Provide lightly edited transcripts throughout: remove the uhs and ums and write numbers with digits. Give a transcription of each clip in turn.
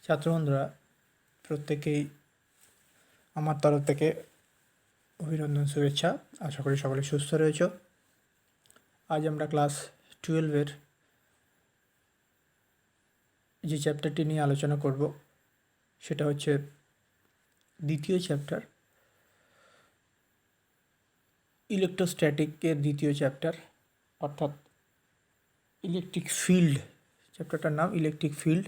ছাত্রবন্ধুরা প্রত্যেকেই আমার তরফ থেকে অভিনন্দন, শুভেচ্ছা। আশা করি সকলে সুস্থ রয়েছ। আজ আমরা ক্লাস 12-এর যে চ্যাপ্টারটি নিয়ে আলোচনা করব সেটা হচ্ছে দ্বিতীয় চ্যাপ্টার, ইলেকট্রোস্ট্যাটিকের দ্বিতীয় চ্যাপ্টার, অর্থাৎ ইলেকট্রিক ফিল্ড। চ্যাপ্টারটার নাম ইলেকট্রিক ফিল্ড।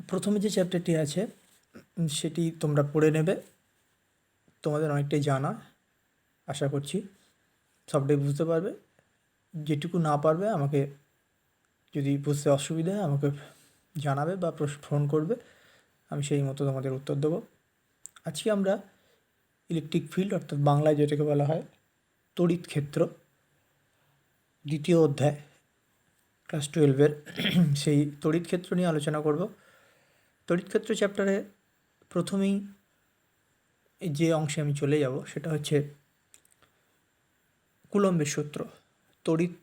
প্রথমে যে চ্যাপ্টারটি আছে সেটি তোমরা পড়ে নেবে। তোমাদের অনেকটাই জানা, আশা করছি সবটাই বুঝতে পারবে। যেটুকু না পারবে আমাকে, যদি বুঝতে অসুবিধা হয় আমাকে জানাবে বা ফোন করবে, আমি সেই মতো তোমাদের উত্তর দেবো। আজকে আমরা ইলেকট্রিক ফিল্ড, অর্থাৎ বাংলায় যেটাকে বলা হয় তড়িৎ ক্ষেত্র, দ্বিতীয় অধ্যায় ক্লাস 12-এর সেই তড়িৎ ক্ষেত্র নিয়ে আলোচনা করব। তড়িৎ ক্ষেত্র চ্যাপ্টারে প্রথমেই যে অংশে আমি চলে যাব সেটা হচ্ছে কুলম্বের সূত্র, তড়িৎ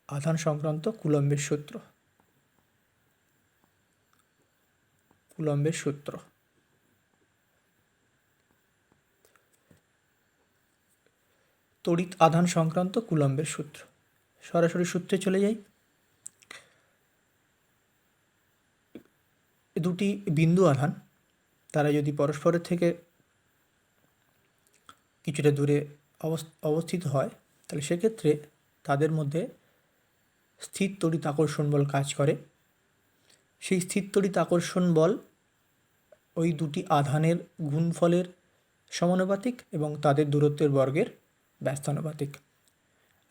আধান সংক্রান্ত কুলম্বের সূত্র। কুলম্বের সূত্র তড়িৎ আধান সংক্রান্ত কুলম্বের সূত্র। সরাসরি সূত্রে চলে যাই। দুটি বিন্দু আধান, তারা যদি পরস্পরের থেকে কিছুটা দূরে অবস্থিত হয়, তাহলে সেক্ষেত্রে তাদের মধ্যে স্থির তড়িৎ আকর্ষণ বল কাজ করে। সেই স্থির তড়িৎ আকর্ষণ বল ওই দুটি আধানের গুণফলের সমানুপাতিক এবং তাদের দূরত্বের বর্গের ব্যস্তানুপাতিক।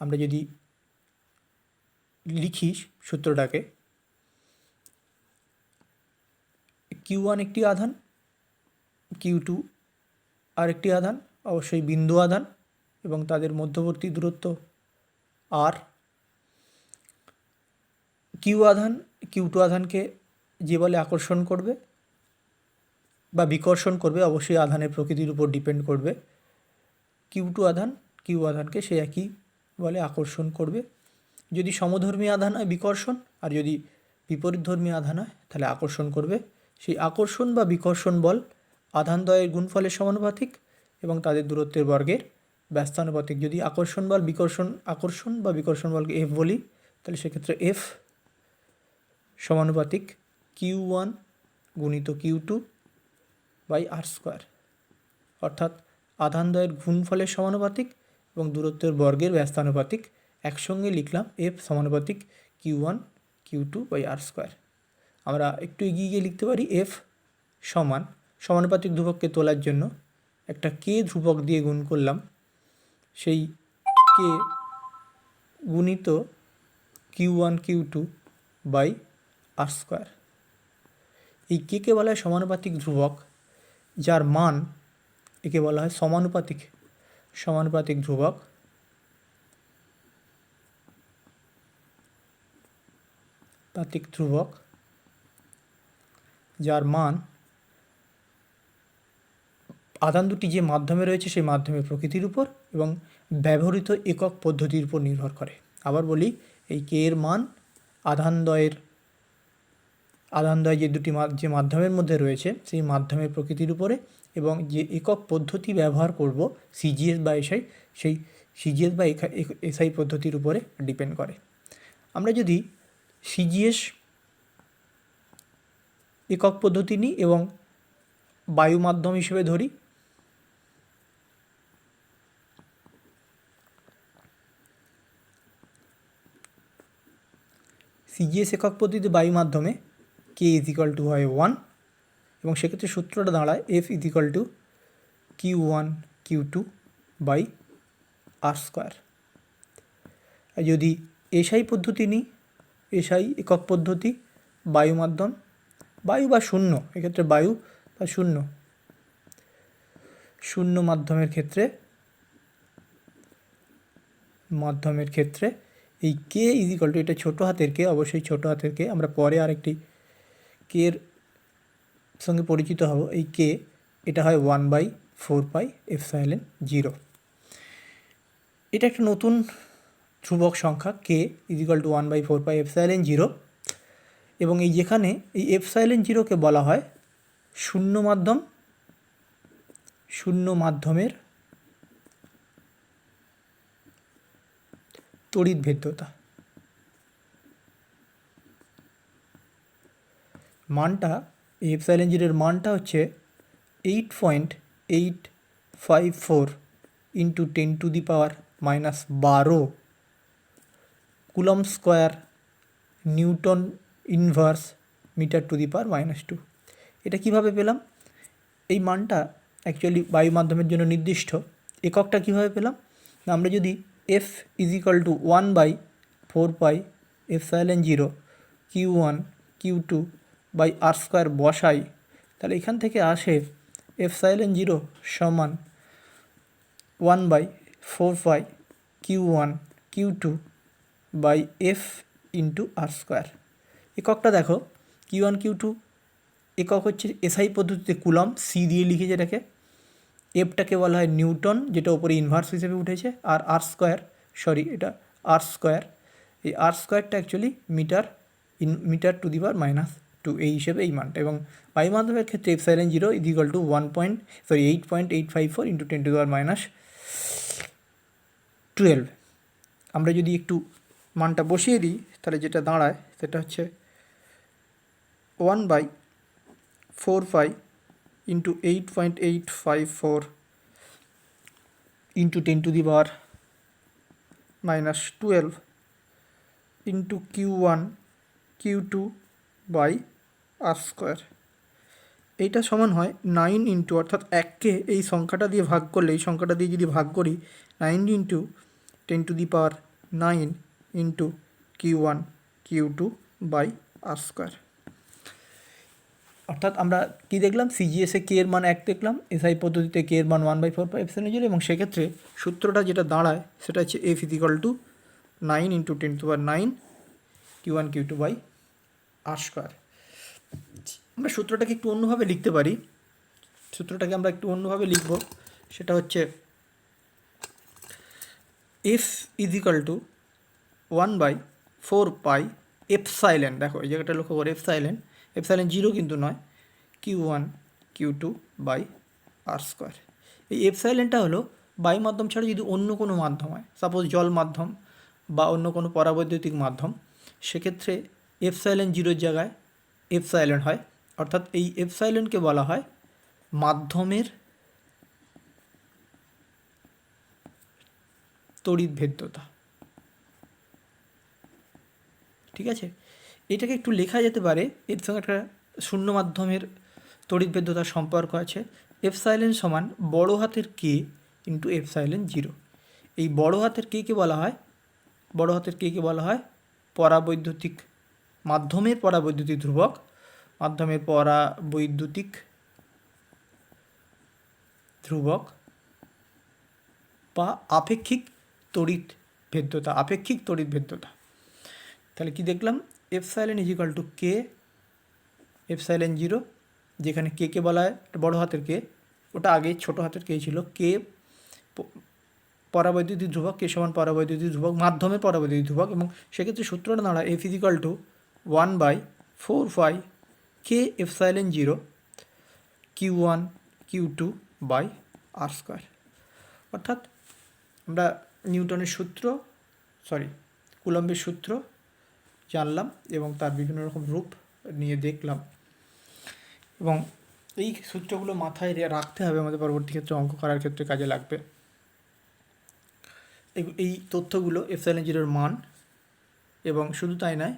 আমরা যদি লিখি সূত্রটাকে, Q1 একটি আধান, Q2 আর একটি আধান, অবশ্যই বিন্দু আধান, এবং তাদের মধ্যবর্তী দূরত্ব R। Q আধান Q2 আধানকে যে বলে আকর্ষণ করবে বা বিকর্ষণ করবে, অবশ্যই আধানের প্রকৃতির উপর ডিপেন্ড করবে। Q2 আধান Q আধানকে সে একই বলে আকর্ষণ করবে। যদি সমধর্মী আধান হয় বিকর্ষণ, আর যদি বিপরীতধর্মী আধান হয় তাহলে আকর্ষণ করবে। সেই আকর্ষণ বা বিকর্ষণ বল আধানদ্বয়ের গুণফলের সমানুপাতিক এবং তাদের দূরত্বের বর্গের ব্যস্তানুপাতিক। যদি আকর্ষণ বা বিকর্ষণ বলকে F বলি, তাহলে সেক্ষেত্রে F সমানুপাতিক Q1 গুণিত Q2 বাই R², অর্থাৎ আধানদ্বয়ের গুণফলের সমানুপাতিক এবং দূরত্বের বর্গের ব্যস্তানুপাতিক। একসঙ্গে লিখলাম F সমানুপাতিক Q1 Q2 বাই R²। আমরা একটু এগিয়ে গিয়ে লিখতে পারি F সমানুপাতিক ধ্রুবককে তোলার জন্য একটা K ধ্রুবক দিয়ে গুণ করলাম, সেই K গুণিত Q1 Q2 বাই R²। এই কে বলা হয় সমানুপাতিক ধ্রুবক, যার মান একে বলা হয় সমানুপাতিক ধ্রুবক। যার মান আধান দুটি যে মাধ্যমে রয়েছে সেই মাধ্যমের প্রকৃতির উপর এবং ব্যবহৃত একক পদ্ধতির উপর নির্ভর করে। আবার বলি, এই কে এর মান আধানদ্বয় যে মাধ্যমের মধ্যে রয়েছে সেই মাধ্যমের প্রকৃতির উপরে এবং যে একক পদ্ধতি ব্যবহার করব সিজিএস বা এসআই, সেই সিজিএস বা এসআই পদ্ধতির উপরে ডিপেন্ড করে। আমরা যদি সিজিএস একক পদ্ধতি নিই এবং বায়ু মাধ্যম হিসেবে ধরি, সিজিএস একক পদ্ধতি বায়ু মাধ্যমে K হয় 1, এবং সেক্ষেত্রে সূত্রটা দাঁড়ায় F Q1 Q2 by R²। আর যদি এসআই পদ্ধতি নিই, এসআই একক পদ্ধতি বায়ু মাধ্যম, বায়ু বা শূন্য, এক্ষেত্রে বায়ু বা শূন্য মাধ্যমের ক্ষেত্রে এই কে ইজ ইকুয়াল টু, এটা ছোটো হাতের কে, অবশ্যই ছোটো হাতের কে, আমরা পরে আরেকটি কে এর সঙ্গে পরিচিত হব। এই কে এটা হয় 1/4πε0। এটা একটা নতুন ধ্রুবক সংখ্যা কে ইজ ইকুয়াল টু 1/4πε0, এবং এই যেখানে এই ε0কে বলা হয় শূন্য মাধ্যমের তড়িৎভেদ্যতা। মানটা এই ε0-এর মানটা হচ্ছে 8.854 into 10⁻⁻12 coulomb square Newton inverse m²⁻²। এটা কিভাবে পেলাম? এই মানটা অ্যাকচুয়ালি বায়ু মাধ্যমের জন্য নির্দিষ্ট। এককটা কিভাবে পেলাম না, আমরা যদি F is equal to 1/4πε0 Q1 Q2 by r² বসাই, তাহলে এখান থেকে আসে ε0 সমান 1/4π Q1 Q2 by F into r²। এককটা দেখো, Q1 Q2 একক হচ্ছে এসআই পদ্ধতিতে কুলম, সি দিয়ে লিখে যেটাকে। এফটাকে বলা হয় নিউটন, যেটা ওপরে ইনভার্স হিসেবে উঠেছে, আর এটা r², এই r²টা অ্যাকচুয়ালি m²⁻², এই হিসেবে এই মানটা। এবং বায়ু মাধ্যমের ক্ষেত্রে ε0 ইজ ইকুয়াল টু 8.854 ইন্টু 10⁻12। আমরা যদি একটু মানটা বসিয়ে দিই, তাহলে যেটা দাঁড়ায় সেটা হচ্ছে 1/4π into 8.854 into 10⁻12 into Q1 Q2 by r²। এইটা সমান হয় 9 ইন্টু, অর্থাৎ 1কে এই সংখ্যাটা দিয়ে ভাগ করলে, এই সংখ্যাটা দিয়ে যদি ভাগ করি, 9 into 10⁻9 into Q1 Q2 by r²। অর্থাৎ আমরা কি দেখলাম, সিজিএসে কে এর মান 1 দেখলাম, এসআই পদ্ধতিতে কে এর মান 1/4πε0, এবং সেক্ষেত্রে সূত্রটা যেটা দাঁড়ায় সেটা হচ্ছে F is equal to 9 into 10⁻9 Q1 Q2 by r²। আমরা সূত্রটাকে একটু অন্যভাবে লিখতে পারি। সূত্রটাকে আমরা একটু অন্যভাবে লিখব, সেটা হচ্ছে F is equal to 1/4π epsilon, দেখো এই জায়গাটা লক্ষ্য করে, এপসাইলেন 0 কিন্তু নয়, Q1 Q2 বাই r²। এই এপসাইলেনটা হলো বায়ু মাধ্যম ছাড়া যদি অন্য কোনো মাধ্যম হয়, সাপোজ জল মাধ্যম বা অন্য কোনো পরাবৈদ্যুতিক মাধ্যম, সেক্ষেত্রে ε0-র জায়গায় এপসাইলেন হয়। অর্থাৎ এই এপসাইলেনকে বলা হয় মাধ্যমের তড়িৎভেদ্যতা। ঠিক আছে, এটাকে একটু লেখা যেতে পারে, এর সঙ্গে একটা শূন্য মাধ্যমের তড়িৎভেদ্যতার সম্পর্ক আছে। এপসাইলেন সমান বড় হাতের কে ইন্টু ε0। এই বড় হাতের কে বলা হয় পরাবৈদ্যুতিক মাধ্যমের পরাবৈদ্যুতিক ধ্রুবক, মাধ্যমের পরাবৈদ্যুতিক ধ্রুবক বা আপেক্ষিক তড়িৎভেদ্যতা। তাহলে কি দেখলাম, এপসাইলেন ইজ ইকুয়াল টু কে ε0, যেখানে কে বলা হয় বড় হাতের কে, ওটা আগে ছোটো হাতের কে ছিল, কে পরাবৈদ্যুতিক ধ্রুবক, কে সমান পরাবৈদ্যুতিক ধ্রুবক, মাধ্যমের পরাবৈদ্যুতিক ধ্রুবক, এবং সেক্ষেত্রে সূত্রটা দাঁড়ায় F ইজ ইকুয়াল টু 1/4π কে ε0 Q1 Q2 বাই r²। অর্থাৎ আমরা নিউটনের কুলম্বের সূত্র জানলাম এবং তার বিভিন্ন রকম রূপ নিয়ে দেখলাম, এবং এই সূত্রগুলো মাথায় রাখতে হবে, আমাদের পরবর্তী ক্ষেত্রে অঙ্ক করার ক্ষেত্রে কাজে লাগবে। এই তথ্যগুলো ε0-র মান, এবং শুধু তাই নয়,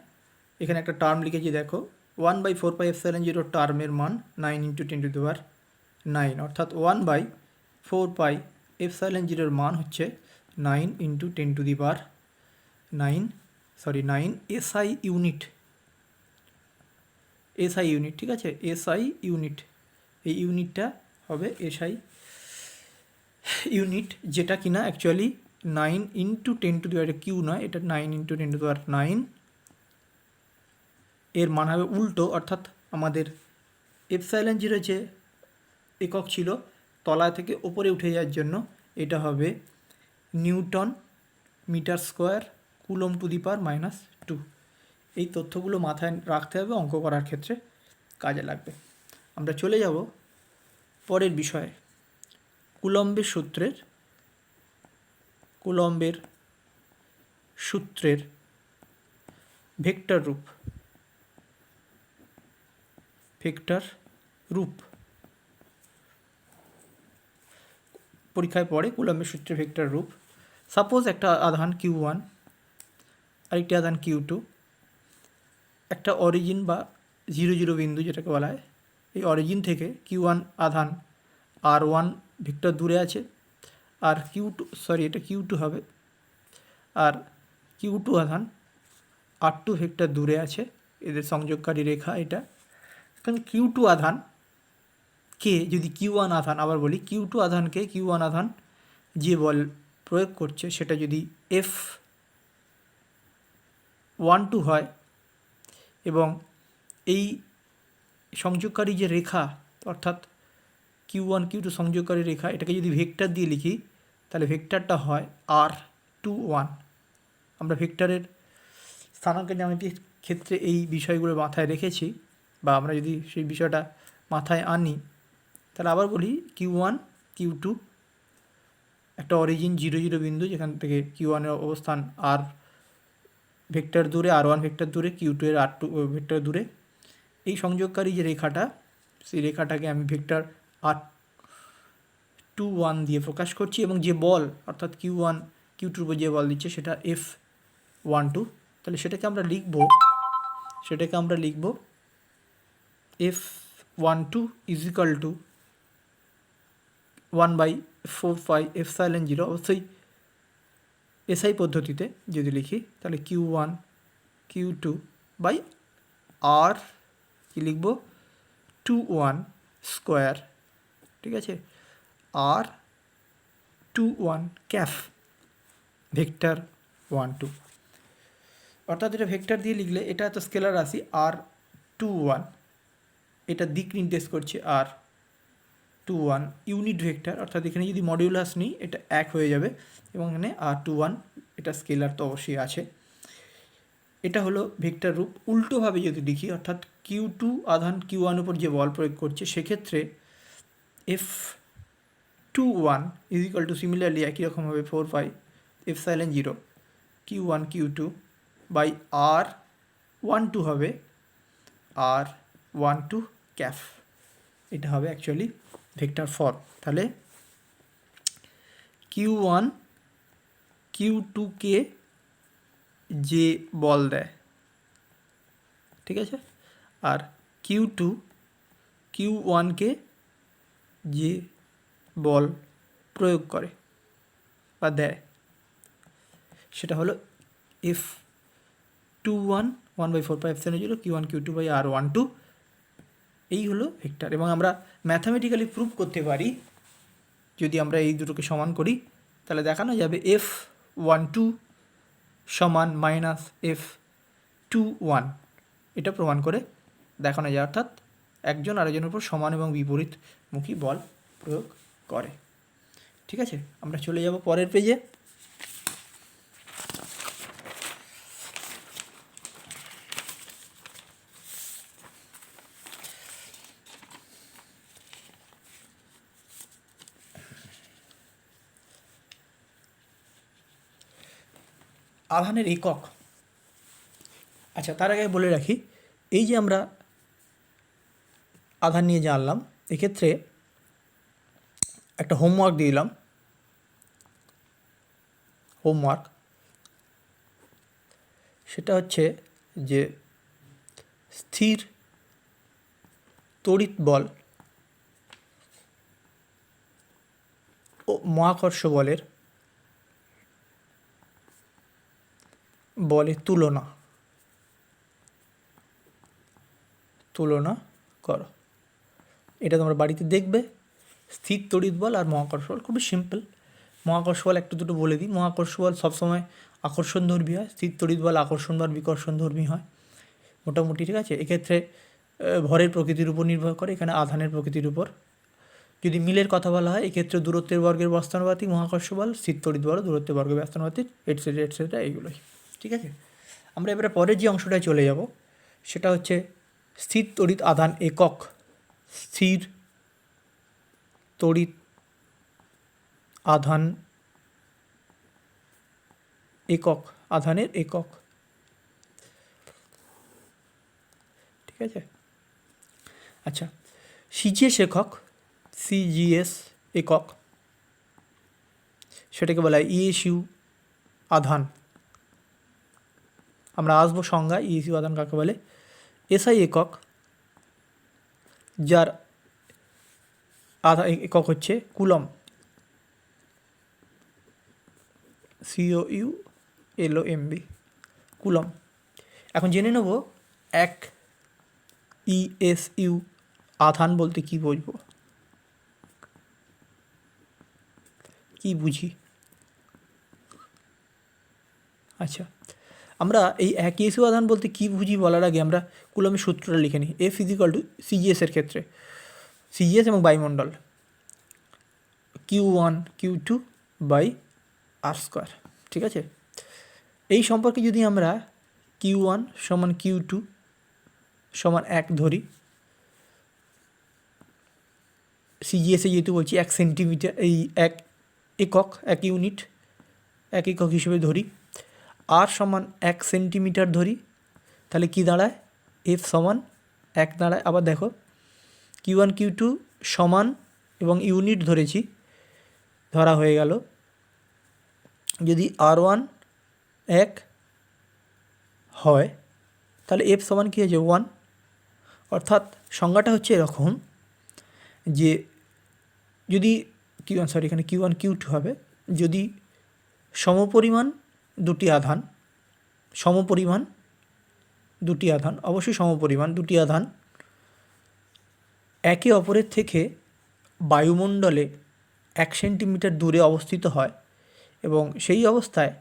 এখানে একটা টার্ম লিখেছি দেখো, 1/4πε0 টার্মের মান 9 ইন্টু 10⁻9, অর্থাৎ 1/4πε0-র মান হচ্ছে 9 ইন্টু 10⁻9 SI ইউনিট, ঠিক আছে, SI ইউনিট, এই ইউনিটটা হবে SI ইউনিট, যেটা কিনা অ্যাকচুয়ালি 9 ইন্টু 10⁻⁹ কিউ নয়, এটা 9 ইন্টু 10⁹ এর মান হবে উল্টো, অর্থাৎ আমাদের এপসাইলন জিরো যে একক ছিল তলা থেকে ওপরে উঠে যাওয়ার জন্য এটা হবে newton metre square coulomb to the power -2। এই তথ্যগুলো মাথায় রাখতে হবে, অঙ্ক করার ক্ষেত্রে কাজে লাগবে। আমরা চলে যাব পরের বিষয়ে, কুলম্বের সূত্রের ভেক্টর রূপ পরীক্ষায় পড়ে কুলম্বের সূত্রে ভেক্টর রূপ। সাপোজ একটা আধান Q1, আরেকটি আধান Q2, একটা অরিজিন বা 0 বিন্দু যেটাকে বলা হয়, এই অরিজিন থেকে Q1 আধান R1 ভেক্টর দূরে আছে, আর এটা Q2 হবে, আর Q2 আধান R2 ভেক্টর দূরে আছে, এদের সংযোগকারী রেখা এটা। এখন Q2 আধানকে যদি Q1 আধান, আবার বলি Q2 আধানকে Q1 আধান যে বল প্রয়োগ করছে সেটা যদি F12 হয়, এবং এই সংযোগকারী যে রেখা অর্থাৎ Q1 Q2 সংযোগকারী রেখা, এটাকে যদি ভেক্টর দিয়ে লিখি তাহলে ভেক্টরটা হয় R21। আমরা ভেক্টরের স্থানাঙ্ক জ্যামিতির ক্ষেত্রে এই বিষয়গুলো মাথায় রেখেছি, বা আমরা যদি সেই বিষয়টা মাথায় আনি তাহলে আবার বলি Q1 Q2 একটা অরিজিন 0 বিন্দু, যেখান থেকে Q1 এর অবস্থান R ভেক্টর দূরে, R1 ভেক্টর দূরে, Q2 এর R2 ভেক্টর দূরে। এই সংযোগকারী যে রেখাটা, সেই রেখাটাকে আমি ভেক্টর R21 দিয়ে প্রকাশ করছি, এবং যে বল অর্থাৎ Q1 Q2 উপর যে বল দিচ্ছে সেটা F12। তাহলে সেটাকে আমরা লিখব F12 is equal two 1/4 epsilon zero. অবশ্যই এসআই পদ্ধতিতে যদি লিখি তাহলে Q1 Q2 বাই আর কি লিখব 21 স্কোয়ার, ঠিক আছে, R21 ক্যাফ ভেক্টর 12। অর্থাৎ এটা ভেক্টর দিয়ে লিখলে এটা তো স্কেলার রাশি R21, এটা দিক নির্দেশ করছে R21 ইউনিট ভেক্টর, অর্থাৎ এখানে যদি মডিউলাস নিই এটা 1 হয়ে যাবে, এবং এখানে R21 এটা স্কেলার তো অবশ্যই আছে। এটা হলো ভেক্টর রূপ। উল্টোভাবে যদি লিখি, অর্থাৎ Q2 আধান Q1 উপর যে বল প্রয়োগ করছে সেক্ষেত্রে F21 is equal two similarly একই রকম হবে 4 epsilon zero Q1 Q2 by R12 হবে R12 ক্যাফ। এটা হবে অ্যাকচুয়ালি ভেক্টর ফর্ম। তাহলে Q1 Q2কে যে বল দেয়, ঠিক আছে, আর Q2 Q1কে যে বল প্রয়োগ করে বা দেয় সেটা হলো F21 1/4 epsilon zero Q1 Q2 by R12। এই হলো ভেক্টর, এবং আমরা ম্যাথামেটিক্যালি প্রুভ করতে পারি, যদি আমরা এই দুটোকে সমান করি তাহলে দেখানো যাবে F12 সমান -F21, এটা প্রমাণ করে দেখানো যায়, অর্থাৎ একজন আরেকজনের উপর সমান এবং বিপরীতমুখী বল প্রয়োগ করে। ঠিক আছে, আমরা চলে যাব পরের পেজে। আধানের একক। আচ্ছা, তার আগে বলে রাখি, এই যে আমরা আধান নিয়ে জানলাম, এক্ষেত্রে একটা হোমওয়ার্ক দিয়ে দিলাম। হোমওয়ার্ক সেটা হচ্ছে যে স্থির তড়িৎ বল ও মহাকর্ষ বলের তুলনা করো। এটা তোমরা বাড়িতে দেখবে। স্থির তড়িৎ বল আর মহাকর্ষ বল খুবই সিম্পল, মহাকর্ষ বল একটু দুটো বলে দিই। মহাকর্ষ বল সবসময় আকর্ষণধর্মী হয়, স্থির তড়িৎ বল আকর্ষণ বা বিকর্ষণধর্মী হয় মোটামুটি, ঠিক আছে। এক্ষেত্রে ভরের প্রকৃতির উপর নির্ভর করে, এখানে আধানের প্রকৃতির উপর। যদি মিলের কথা বলা হয়, এক্ষেত্রে দূরত্বের বর্গের ব্যস্তানুপাতিক মহাকর্ষ বল, স্থির তড়িৎ বল দূরত্বের বর্গের ব্যস্তানুপাতিক, এটসেট্রা এটসেট্রা, এইগুলোই, ঠিক আছে। আমরা এবারে পরের যে অংশটায় চলে যাব সেটা হচ্ছে স্থির তড়িৎ আধান একক। স্থির তড়িৎ আধান একক, আধানের একক, ঠিক আছে। আচ্ছা, সিজিএস একক, সিজিএস একক, সেটাকে বলা হয় ইএসইউ আধান। আমরা আসবো সংজ্ঞা ইএসইউ আধান কাকে বলে। এসআই একক, যার আধান একক হচ্ছে কুলম, COULOMB, কুলম। এখন জেনে নেব এক ইএসইউ আধান বলতে কী বুঝবো, কী বুঝি। আচ্ছা, আমরা এই এক ইএসইউ আধান বলতে কী বুঝি বলার আগে আমরা কুলমের সূত্রটা লিখে নিই। F = সিজিএসের ক্ষেত্রে সিজিএস এবং বায়ুমণ্ডল Q1 Q2 বাই R², ঠিক আছে। এই সম্পর্কে যদি আমরা Q1 সমান Q2 সমান 1 ধরি, সিজিএসে যেহেতু বলছি 1 সেন্টিমিটার, এই 1 একক, 1 ইউনিট, 1 একক হিসেবে ধরি, আর সমান 1 সেন্টিমিটার ধরি, তাহলে কি দাঁড়ায়, F সমান 1 দাঁড়ায়। আবার দেখো Q1 Q2 সমান এবং ইউনিট ধরেছি, ধরা হয়ে গেল। যদি R1 1 হয় তাহলে F সমান কী হয়েছে 1। অর্থাৎ সংজ্ঞাটা হচ্ছে এরকম যে যদি এখানে Q1 Q2 হবে, যদি সমপরিমাণ দুটি আধান, অবশ্যই সমপরিমাণ দুটি আধান একে অপরের থেকে বায়ুমণ্ডলে 1 সেন্টিমিটার দূরে অবস্থিত হয় এবং সেই অবস্থায়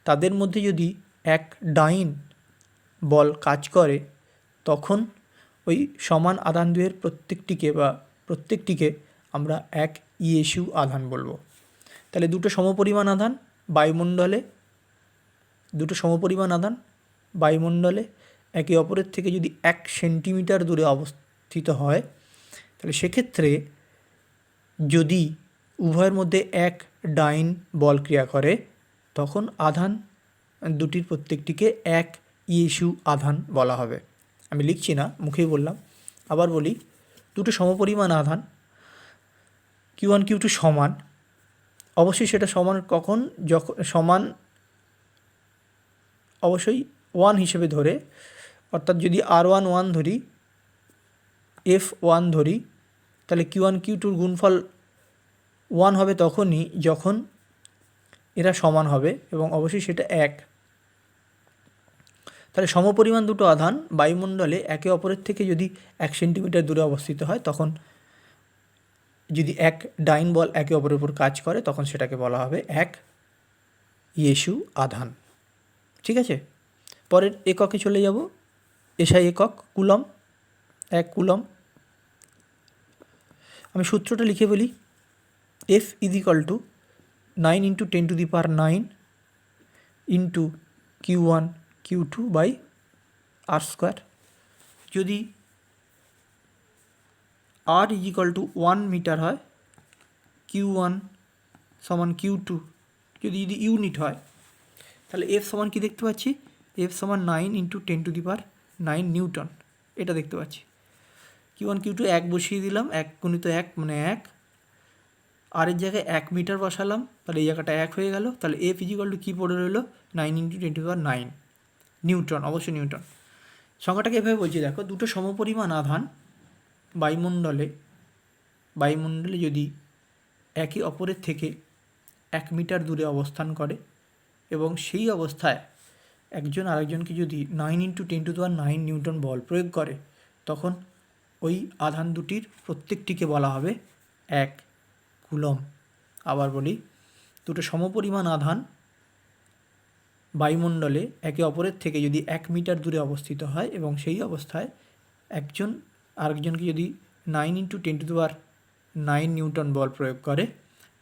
তাদের মধ্যে যদি এক ডাইন বল কাজ করে, তখন ওই সমান আধান দুয়ের প্রত্যেকটিকে আমরা এক ইএসইউ আধান বলবো। তাহলে দুটো সমপরিমাণ আধান বায়ুমণ্ডলে একে অপরের থেকে যদি 1 সেন্টিমিটার দূরে অবস্থিত হয়, তাহলে সেক্ষেত্রে যদি উভয়ের মধ্যে এক ডাইন বল ক্রিয়া করে, তখন আধান দুটির প্রত্যেকটিকে এক ইএসইউ আধান বলা হবে। আমি লিখছি না, মুখেই বললাম। আবার বলি, দুটো সমপরিমাণ আধান Q1 Q2 সমান, অবশ্যই সেটা সমান কখন, যখন সমান অবশ্যই 1 হিসেবে ধরে, অর্থাৎ যদি R1 1 ধরি, F 1 ধরি, তাহলে Q1 Q2 গুণফল 1 হবে তখনই যখন এরা সমান হবে এবং অবশ্যই সেটা 1। তাহলে সমপরিমাণ দুটো আধান বায়ুমণ্ডলে একে অপরের থেকে যদি 1 সেন্টিমিটার দূরে অবস্থিত হয়, তখন যদি এক ডাইন বল একে অপরের উপর কাজ করে, তখন সেটাকে বলা হবে এক ইএসইউ আধান, ঠিক আছে। পরের এককে চলে যাব, এসআই একক কুলম, 1 কুলম। আমি সূত্রটা লিখে বলি, F = 9 × 10⁹ into Q1 Q2 by R²। যদি R = 1 মিটার হয়, Q1 সমান Q2 যদি ইউনিট হয়, তাহলে F সমান কী দেখতে পাচ্ছি, F সমান 9 × 10⁹ নিউটন, এটা দেখতে পাচ্ছি। Q1 Q2 1 বসিয়ে দিলাম, 1 × 1 মানে 1, আর এর জায়গায় 1 মিটার বসালাম, তাহলে এই জায়গাটা 1 হয়ে গেল। তাহলে F = কী পড়ে রইল, 9 × 10⁹ নিউটন, অবশ্যই নিউটন। সংখ্যাটাকে এভাবে বলছি, দেখো, দুটো সমপরিমাণ আধান বায়ুমণ্ডলে যদি একে অপরের থেকে 1 মিটার দূরে অবস্থান করে এবং সেই অবস্থায় একজন আরেকজনকে যদি 9 × 10⁹ নিউটন বল প্রয়োগ করে, তখন ওই আধান দুটির প্রত্যেকটিকে বলা হবে 1 কুলম। আবার বলি, দুটো সমপরিমাণ আধান বায়ুমণ্ডলে একে অপরের থেকে যদি 1 মিটার দূরে অবস্থিত হয় এবং সেই অবস্থায় একজন আরেকজনকে যদি 9 × 10⁹ নিউটন বল প্রয়োগ করে,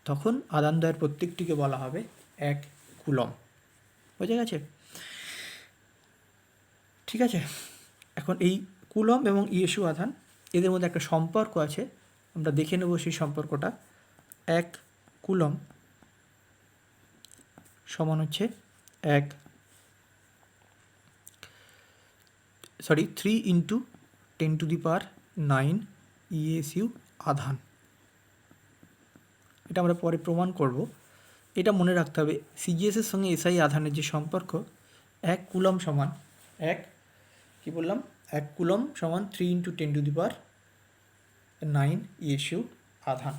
তখন আধানদ্বয়ের প্রত্যেকটিকে বলা হবে 1 কুলম্ব। বোঝা গেছে? ঠিক আছে, এখন এই কুলম্ব এবং ইয়েশু আধান এদের মধ্যে একটা সম্পর্ক আছে, আমরা দেখে নেব সেই সম্পর্কটা। 1 কুলম্ব সমান হচ্ছে 3 × 10⁹ ইএসইউ আধান। এটা আমরা পরে প্রমাণ করব। এটা মনে রাখতে হবে, সিজিএসের সঙ্গে এসআই আধানের যে সম্পর্ক, 1 কুলম্ব সমান 1 কুলম্ব সমান 3 × 10⁹ ইএসইউ আধান।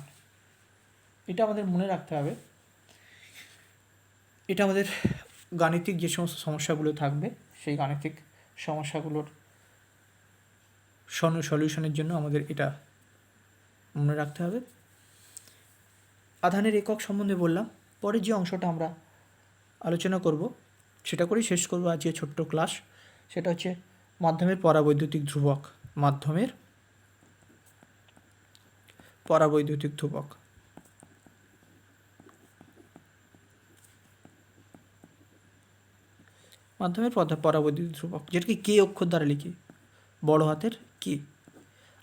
এটা আমাদের মনে রাখতে হবে। এটা আমাদের গাণিতিক যে সমস্ত সমস্যাগুলো থাকবে, সেই গাণিতিক সমস্যাগুলোর সলিউশনের জন্য আমাদের এটা মনে রাখতে হবে। আধানের একক সম্বন্ধে বললাম। পরের যে অংশটা আমরা আলোচনা করব সেটা করেই শেষ করব আজকে ছোট্ট ক্লাস। সেটা হচ্ছে মাধ্যমের পরাবৈদ্যুতিক ধ্রুবক। মাধ্যমের পরাবৈদ্যুতিক ধ্রুবক। মাধ্যমের পরাবৈদ্যুতিক ধ্রুবক, যেটাকে কে অক্ষর দ্বারা লিখি, বড় হাতের কে।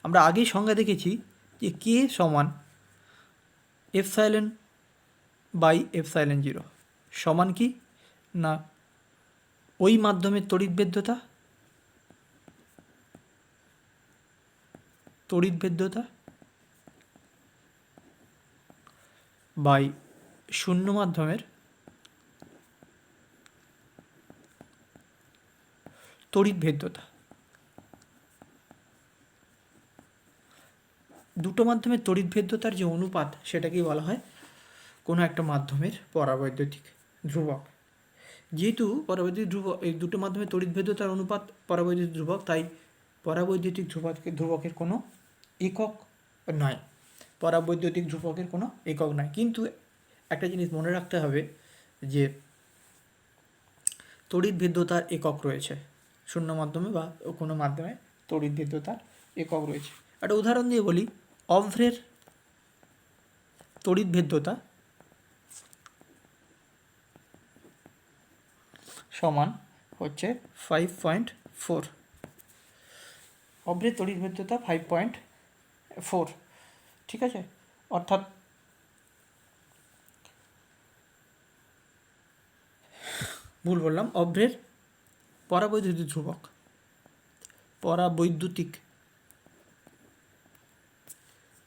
আমরা আগেই সংজ্ঞা দেখেছি যে কে সমান ε/ε0 সমান কি না ওই মাধ্যমের তড়িৎভেদ্যতা বাই শূন্য মাধ্যমের তড়িৎভেদ্যতা। দুটো মাধ্যমের তড়িৎভেদ্যতার যে অনুপাত, সেটাকেই বলা হয় কোনো একটা মাধ্যমের পরাবৈদ্যুতিক ধ্রুবক। যেহেতু পরাবৈদ্যুতিক ধ্রুবক, এই দুটো মাধ্যমের তড়িৎভেদ্যতার অনুপাত পরাবৈদ্যুতিক ধ্রুবক, তাই পরাবৈদ্যুতিক ধ্রুবকের কোনো একক নয়। পরাবৈদ্যুতিক ধ্রুবকের কোনো একক নয়। কিন্তু একটা জিনিস মনে রাখতে হবে যে তড়িৎভেদ্যতার একক রয়েছে। শূন্য মাধ্যমে বা কোনো মাধ্যমে তড়িৎভেদ্যতার একক রয়েছে। একটা উদাহরণ দিয়ে বলি, অভ্রের তড়িৎভেদ্যতা সমান হচ্ছে 5.4। অভ্রের তড়িৎভেদ্যতা 5.4। ঠিক আছে, অর্থাৎ ভুল বললাম, অভ্রের পরাবৈদ্যুতিক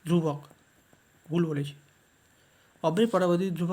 ধ্রুবক ভুল বলেছি। অভ্রের পরাবৈদ্যুতিক ধ্রুবক